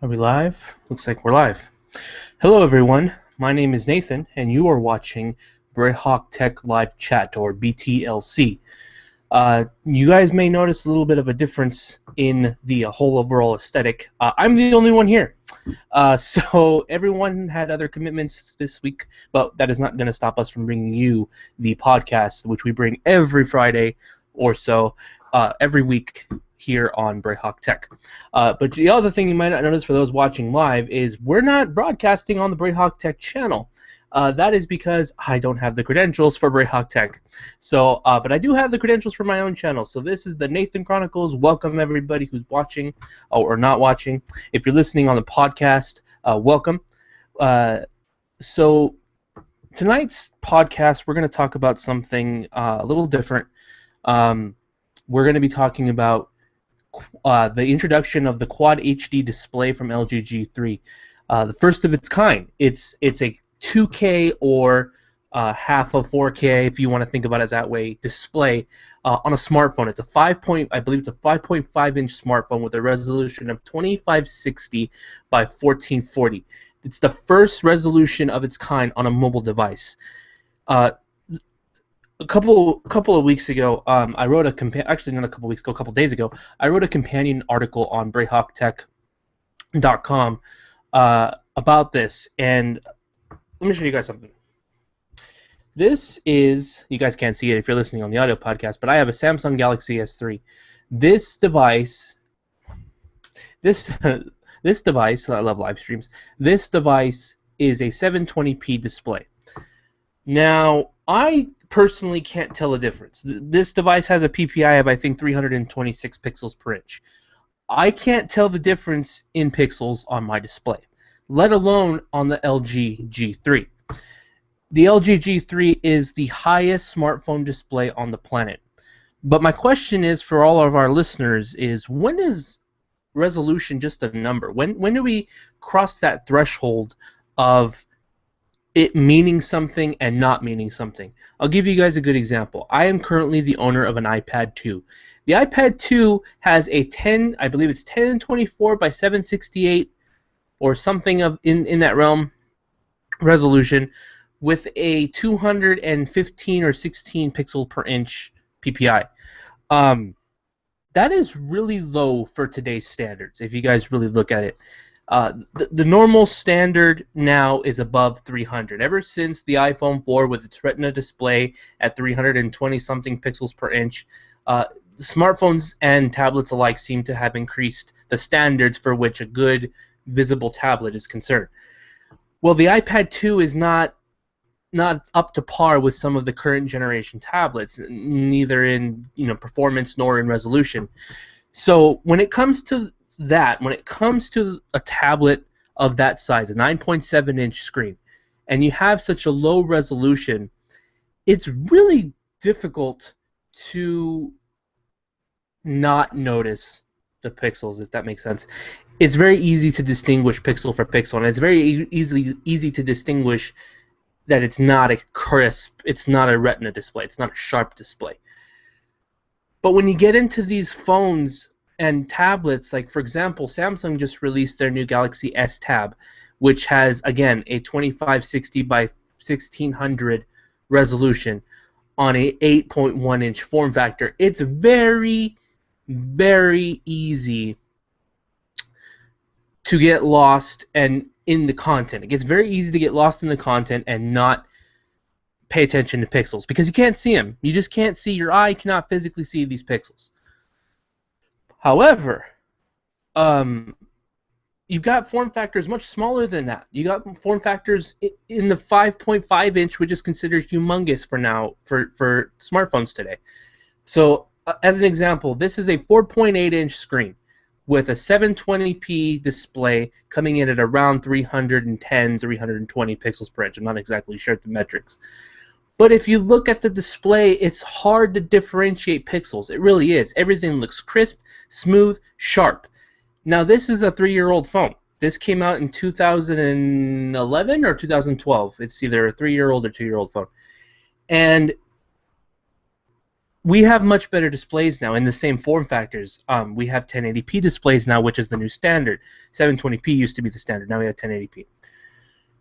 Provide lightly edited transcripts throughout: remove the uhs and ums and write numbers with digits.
Are we live? Looks like we're live. Hello everyone, my name is Nathan and you are watching Braehawk Tech Live Chat, or BTLC. You guys may notice a little bit of a difference in the whole overall aesthetic. I'm the only one here. So everyone had other commitments this week, but that is not going to stop us from bringing you the podcast, which we bring every Friday or so, every week here on Braehawk Tech. But the other thing you might not notice for those watching live is we're not broadcasting on the Braehawk Tech channel. That is because I don't have the credentials for Braehawk Tech. So, but I do have the credentials for my own channel. So this is the Nathan Chronicles. Welcome everybody who's watching or not watching. If you're listening on the podcast, welcome. So tonight's podcast, we're going to talk about something a little different. We're going to be talking about the introduction of the Quad HD display from LG G3, the first of its kind. It's a 2K or half of 4K, if you want to think about it that way, display on a smartphone. It's a I believe it's a 5.5-inch smartphone with a resolution of 2560 by 1440. It's the first resolution of its kind on a mobile device. A couple of weeks ago, I wrote actually not a couple weeks ago, a couple days ago, I wrote a companion article on BraehawkTech.com about this, and let me show you guys something. This is, you guys can't see it if you're listening on the audio podcast, but I have a Samsung Galaxy S3. This device, I love live streams. This device is a 720p display. Now, I personally can't tell a difference. This device has a PPI of, I think, 326 pixels per inch. I can't tell the difference in pixels on my display, let alone on the LG G3. The LG G3 is the highest smartphone display on the planet. But my question is, for all of our listeners, is when is resolution just a number? When do we cross that threshold of it meaning something and not meaning something? I'll give you guys a good example. I am currently the owner of an iPad 2. The iPad 2 has a I believe it's 1024 by 768 or something in that realm resolution with a 215 or 16 pixel per inch PPI. That is really low for today's standards, if you guys really look at it. The normal standard now is above 300. Ever since the iPhone 4 with its Retina display at 320-something pixels per inch, smartphones and tablets alike seem to have increased the standards for which a good visible tablet is concerned. Well, the iPad 2 is not up to par with some of the current generation tablets, neither in performance nor in resolution. So when it comes to when it comes to a tablet of that size, a 9.7-inch screen, and you have such a low resolution, it's really difficult to not notice the pixels, if that makes sense. It's very easy to distinguish pixel for pixel, and it's very easy to distinguish that it's not a crisp, it's not a Retina display, it's not a sharp display. But when you get into these phones and tablets, like for example, Samsung just released their new Galaxy S Tab, which has, again, a 2560 by 1600 resolution on a 8.1-inch form factor. It's very, very easy to get lost in the content. It gets very easy to get lost in the content and not pay attention to pixels because you can't see them. You just can't see. Your eye cannot physically see these pixels. However, you've got form factors much smaller than that. You got form factors in the 5.5-inch, which is considered humongous for now for smartphones today. So, as an example, this is a 4.8-inch screen with a 720p display coming in at around 310, 320 pixels per inch. I'm not exactly sure the metrics. But if you look at the display, it's hard to differentiate pixels. It really is. Everything looks crisp, smooth, sharp. Now, this is a 3-year-old phone. This came out in 2011 or 2012. It's either a 3-year-old or 2-year-old phone. And we have much better displays now in the same form factors. We have 1080p displays now, which is the new standard. 720p used to be the standard. Now we have 1080p.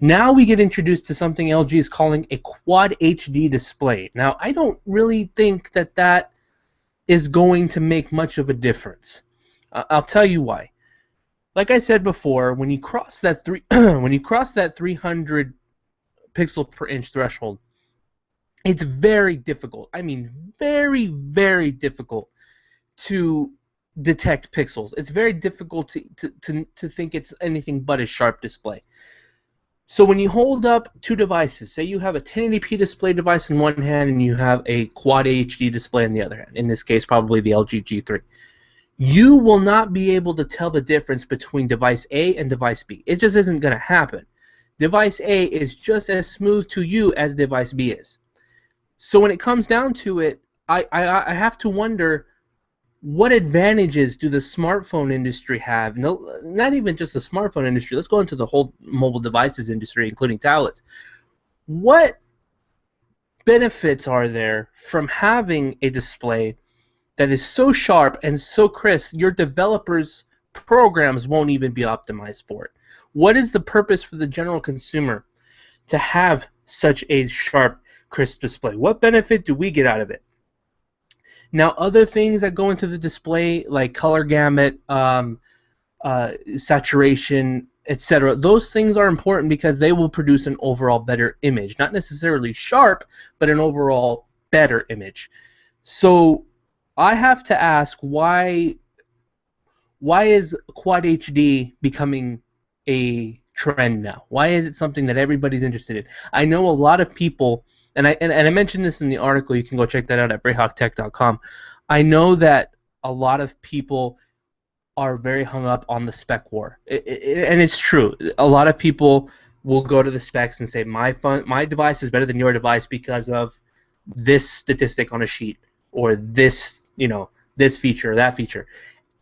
Now we get introduced to something LG is calling a Quad HD display. Now, I don't really think that that is going to make much of a difference. I'll tell you why. Like I said before, when you cross that when you cross that 300 pixel per inch threshold, it's very difficult. I mean, very, very difficult to detect pixels. It's very difficult to think it's anything but a sharp display. So when you hold up two devices, say you have a 1080p display device in one hand and you have a Quad HD display in the other hand, in this case probably the LG G3, you will not be able to tell the difference between device A and device B. It just isn't going to happen. Device A is just as smooth to you as device B is. So when it comes down to it, I have to wonder, what advantages do the smartphone industry have? No, not even just the smartphone industry. Let's go into the whole mobile devices industry, including tablets. What benefits are there from having a display that is so sharp and so crisp, your developers' programs won't even be optimized for it? What is the purpose for the general consumer to have such a sharp, crisp display? What benefit do we get out of it? Now, other things that go into the display, like color gamut, saturation, etc., those things are important because they will produce an overall better image. Not necessarily sharp, but an overall better image. So I have to ask, why is Quad HD becoming a trend now? Why is it something that everybody's interested in? I know a lot of people, and I mentioned this in the article. You can go check that out at BraehawkTech.com. I know that a lot of people are very hung up on the spec war, and it's true. A lot of people will go to the specs and say my device is better than your device because of this statistic on a sheet, or this this feature or that feature.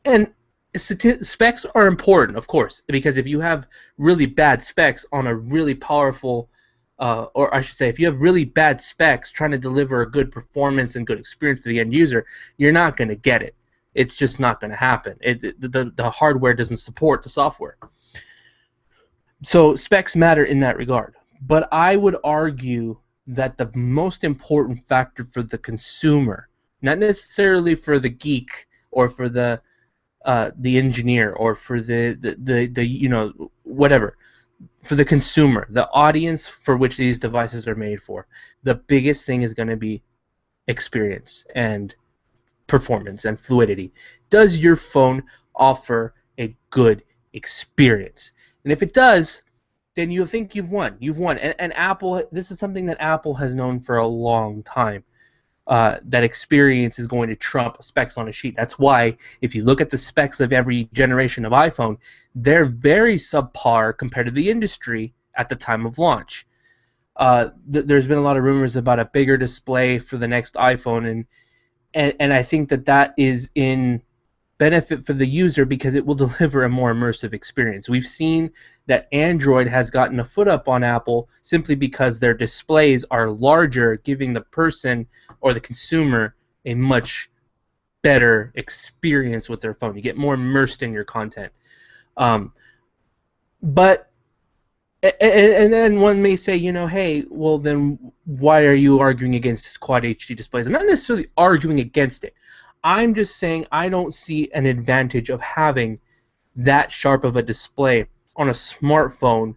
And specs are important, of course, because if you have really bad specs on a really powerful, or I should say, if you have really bad specs trying to deliver a good performance and good experience to the end user, you're not going to get it. It's just not going to happen. The hardware doesn't support the software. So specs matter in that regard. But I would argue that the most important factor for the consumer, not necessarily for the geek or for the engineer or for the whatever, for the consumer, the audience for which these devices are made for, the biggest thing is going to be experience and performance and fluidity. Does your phone offer a good experience? And if it does, then you think you've won. You've won. And Apple, this is something that Apple has known for a long time. That experience is going to trump specs on a sheet. That's why if you look at the specs of every generation of iPhone, they're very subpar compared to the industry at the time of launch. There's been a lot of rumors about a bigger display for the next iPhone, and I think that is in benefit for the user because it will deliver a more immersive experience. We've seen that Android has gotten a foot up on Apple simply because their displays are larger, giving the person or the consumer a much better experience with their phone. You get more immersed in your content. But then one may say, hey, well then why are you arguing against Quad HD displays? I'm not necessarily arguing against it. I'm just saying I don't see an advantage of having that sharp of a display on a smartphone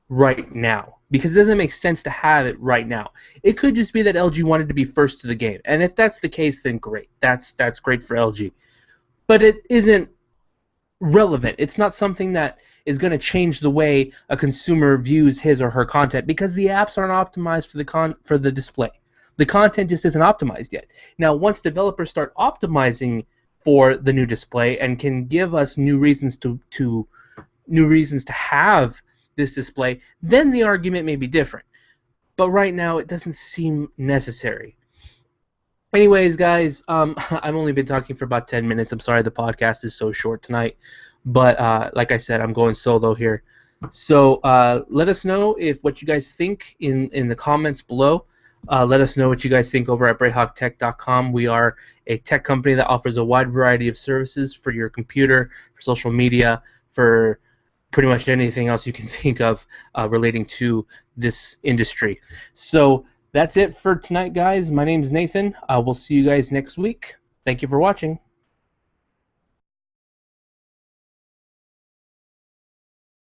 right now, because it doesn't make sense to have it right now. It could just be that LG wanted to be first to the game, and if that's the case, then great. That's great for LG. But it isn't relevant. It's not something that is going to change the way a consumer views his or her content, because the apps aren't optimized for the display. The content just isn't optimized yet. Now, once developers start optimizing for the new display and can give us new reasons to have this display, then the argument may be different. But right now, it doesn't seem necessary. Anyways, guys, I've only been talking for about 10 minutes. I'm sorry the podcast is so short tonight. But like I said, I'm going solo here. So let us know what you guys think in the comments below. Let us know what you guys think over at BraehawkTech.com. We are a tech company that offers a wide variety of services for your computer, for social media, for pretty much anything else you can think of relating to this industry. So that's it for tonight, guys. My name is Nathan. We'll see you guys next week. Thank you for watching.